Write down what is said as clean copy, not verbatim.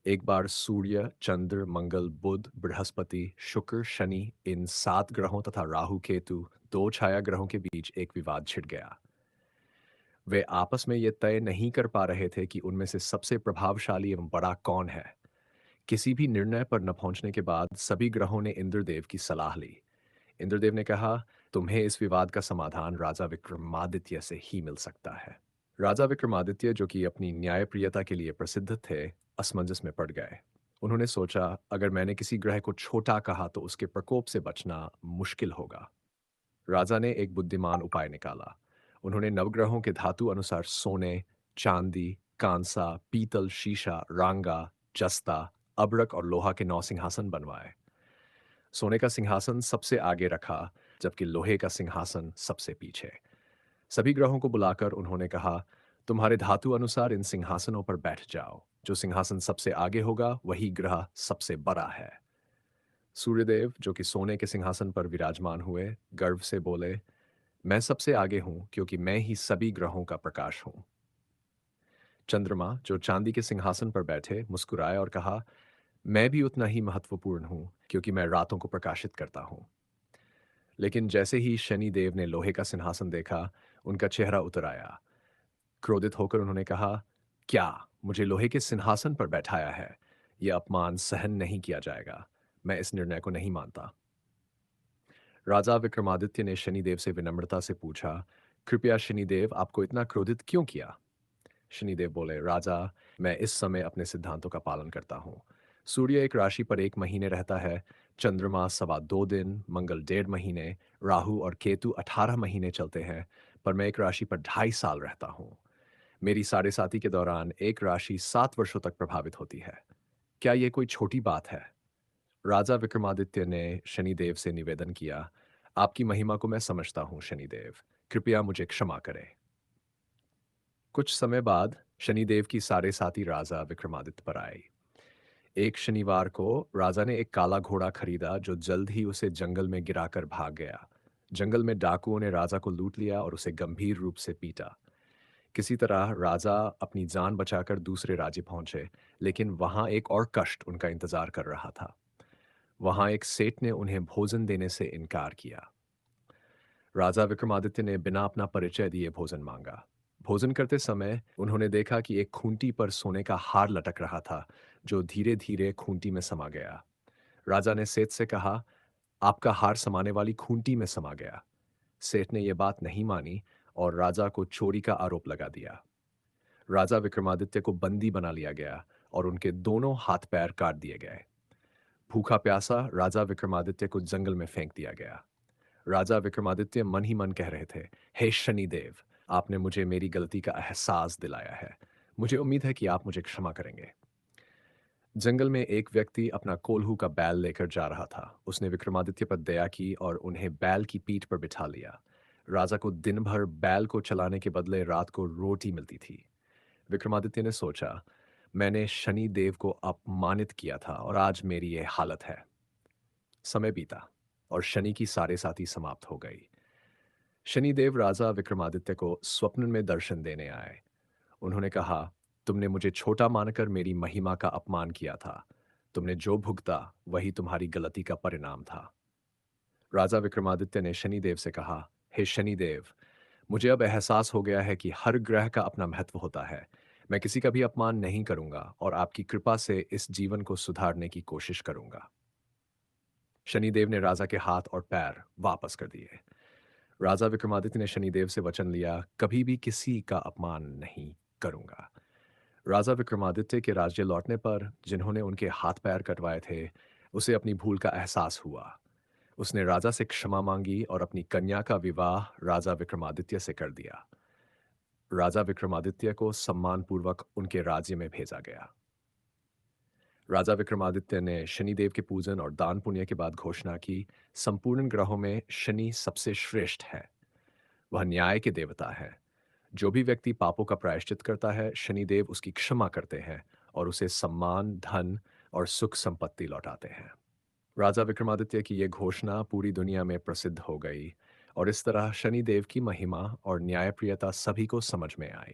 एक बार सूर्य, चंद्र, मंगल, बुध, बृहस्पति, शुक्र, शनि इन 7 ग्रहों तथा राहु, केतु 2 छाया ग्रहों के बीच एक विवाद छिड़ गया। वे आपस में ये तय नहीं कर पा रहे थे कि उनमें से सबसे प्रभावशाली एवं बड़ा कौन है। किसी भी निर्णय पर न पहुंचने के बाद सभी ग्रहों ने इंद्रदेव की सलाह ली। इंद्रदेव ने कहा, तुम्हें इस विवाद का समाधान राजा विक्रमादित्य से ही मिल सकता है। राजा विक्रमादित्य, जो कि अपनी न्यायप्रियता के लिए प्रसिद्ध थे, असमंजस में पड़ गए। उन्होंने सोचा, अगर मैंने किसी ग्रह को छोटा कहा तो उसके प्रकोप से बचना मुश्किल होगा। राजा ने एक बुद्धिमान उपाय निकाला। उन्होंने नवग्रहों के धातु अनुसार सोने, चांदी, कांसा, पीतल, शीशा, रांगा, जस्ता, अब्रक और लोहा के 9 सिंहासन बनवाए। सोने का सिंहासन सबसे आगे रखा, जबकि लोहे का सिंहासन सबसे पीछे। सभी ग्रहों को बुलाकर उन्होंने कहा, तुम्हारे धातु अनुसार इन सिंहासनों पर बैठ जाओ। जो सिंहासन सबसे आगे होगा, वही ग्रह सबसे बड़ा है। सूर्यदेव, जो कि सोने के सिंहासन पर विराजमान हुए, गर्व से बोले, मैं सबसे आगे हूं क्योंकि मैं ही सभी ग्रहों का प्रकाश हूं। चंद्रमा, जो चांदी के सिंहासन पर बैठे, मुस्कुराए और कहा, मैं भी उतना ही महत्वपूर्ण हूं क्योंकि मैं रातों को प्रकाशित करता हूं। लेकिन जैसे ही शनि देव ने लोहे का सिंहासन देखा, उनका चेहरा उतर आया। क्रोधित होकर उन्होंने कहा, क्या मुझे लोहे के सिंहासन पर बैठाया है? यह अपमान सहन नहीं किया जाएगा। मैं इस निर्णय को नहीं मानता। राजा विक्रमादित्य ने शनिदेव से विनम्रता से पूछा, कृपया शनिदेव, आपको इतना क्रोधित क्यों किया? शनिदेव बोले, राजा, मैं इस समय अपने सिद्धांतों का पालन करता हूँ। सूर्य एक राशि पर 1 महीने रहता है, चंद्रमा 2.25 दिन, मंगल 1.5 महीने, राहु और केतु 18 महीने चलते हैं, पर मैं एक राशि पर 2.5 साल रहता हूँ। मेरी साढ़े साती के दौरान एक राशि 7 वर्षों तक प्रभावित होती है। क्या ये कोई छोटी बात है? राजा विक्रमादित्य ने शनिदेव से निवेदन किया, आपकी महिमा को मैं समझता हूँ शनिदेव, कृपया मुझे क्षमा करें। कुछ समय बाद शनिदेव की साढ़े साती राजा विक्रमादित्य पर आई। एक शनिवार को राजा ने एक काला घोड़ा खरीदा जो जल्द ही उसे जंगल में गिराकर भाग गया। जंगल में डाकुओं ने राजा को लूट लिया और उसे गंभीर रूप से पीटा। किसी तरह राजा अपनी जान बचाकर दूसरे राज्य पहुंचे, लेकिन वहां एक और कष्ट उनका इंतजार कर रहा था। वहां एक सेठ ने उन्हें भोजन देने से इनकार किया। राजा विक्रमादित्य ने बिना अपना परिचय दिए भोजन मांगा। भोजन करते समय उन्होंने देखा कि एक खूंटी पर सोने का हार लटक रहा था, जो धीरे धीरे खूंटी में समा गया। राजा ने सेठ से कहा, आपका हार समाने वाली खूंटी में समा गया। सेठ ने यह बात नहीं मानी और राजा को चोरी का आरोप लगा दिया। राजा विक्रमादित्य को बंदी बना लिया गया और उनके दोनों हाथ पैर काट दिए गए। भूखा प्यासा राजा विक्रमादित्य को जंगल में फेंक दिया गया। राजा विक्रमादित्य मन ही मन कह रहे थे, हे शनिदेव, आपने मुझे मेरी गलती का एहसास दिलाया है। मुझे उम्मीद है कि आप मुझे क्षमा करेंगे। जंगल में एक व्यक्ति अपना कोल्हू का बैल लेकर जा रहा था। उसने विक्रमादित्य पर दया की और उन्हें बैल की पीठ पर बिठा लिया। राजा को दिन भर बैल को चलाने के बदले रात को रोटी मिलती थी। विक्रमादित्य ने सोचा, मैंने शनि देव को अपमानित किया था और आज मेरी यह हालत है। समय बीता और शनि की साढ़े साती समाप्त हो गई। शनिदेव राजा विक्रमादित्य को स्वप्न में दर्शन देने आए। उन्होंने कहा, तुमने मुझे छोटा मानकर मेरी महिमा का अपमान किया था। तुमने जो भुगता वही तुम्हारी गलती का परिणाम था। राजा विक्रमादित्य ने शनिदेव से कहा, हे शनिदेव, मुझे अब एहसास हो गया है कि हर ग्रह का अपना महत्व होता है। मैं किसी का भी अपमान नहीं करूंगा और आपकी कृपा से इस जीवन को सुधारने की कोशिश करूंगा। शनिदेव ने राजा के हाथ और पैर वापस कर दिए। राजा विक्रमादित्य ने शनिदेव से वचन लिया, कभी भी किसी का अपमान नहीं करूंगा। राजा विक्रमादित्य के राज्य लौटने पर जिन्होंने उनके हाथ पैर कटवाए थे, उसे अपनी भूल का एहसास हुआ। उसने राजा से क्षमा मांगी और अपनी कन्या का विवाह राजा विक्रमादित्य से कर दिया। राजा विक्रमादित्य को सम्मानपूर्वक उनके राज्य में भेजा गया। राजा विक्रमादित्य ने शनिदेव के पूजन और दान पुण्य के बाद घोषणा की, संपूर्ण ग्रहों में शनि सबसे श्रेष्ठ है। वह न्याय के देवता है। जो भी व्यक्ति पापों का प्रायश्चित करता है, शनिदेव उसकी क्षमा करते हैं और उसे सम्मान, धन और सुख संपत्ति लौटाते हैं। राजा विक्रमादित्य की यह घोषणा पूरी दुनिया में प्रसिद्ध हो गई और इस तरह शनिदेव की महिमा और न्यायप्रियता सभी को समझ में आई।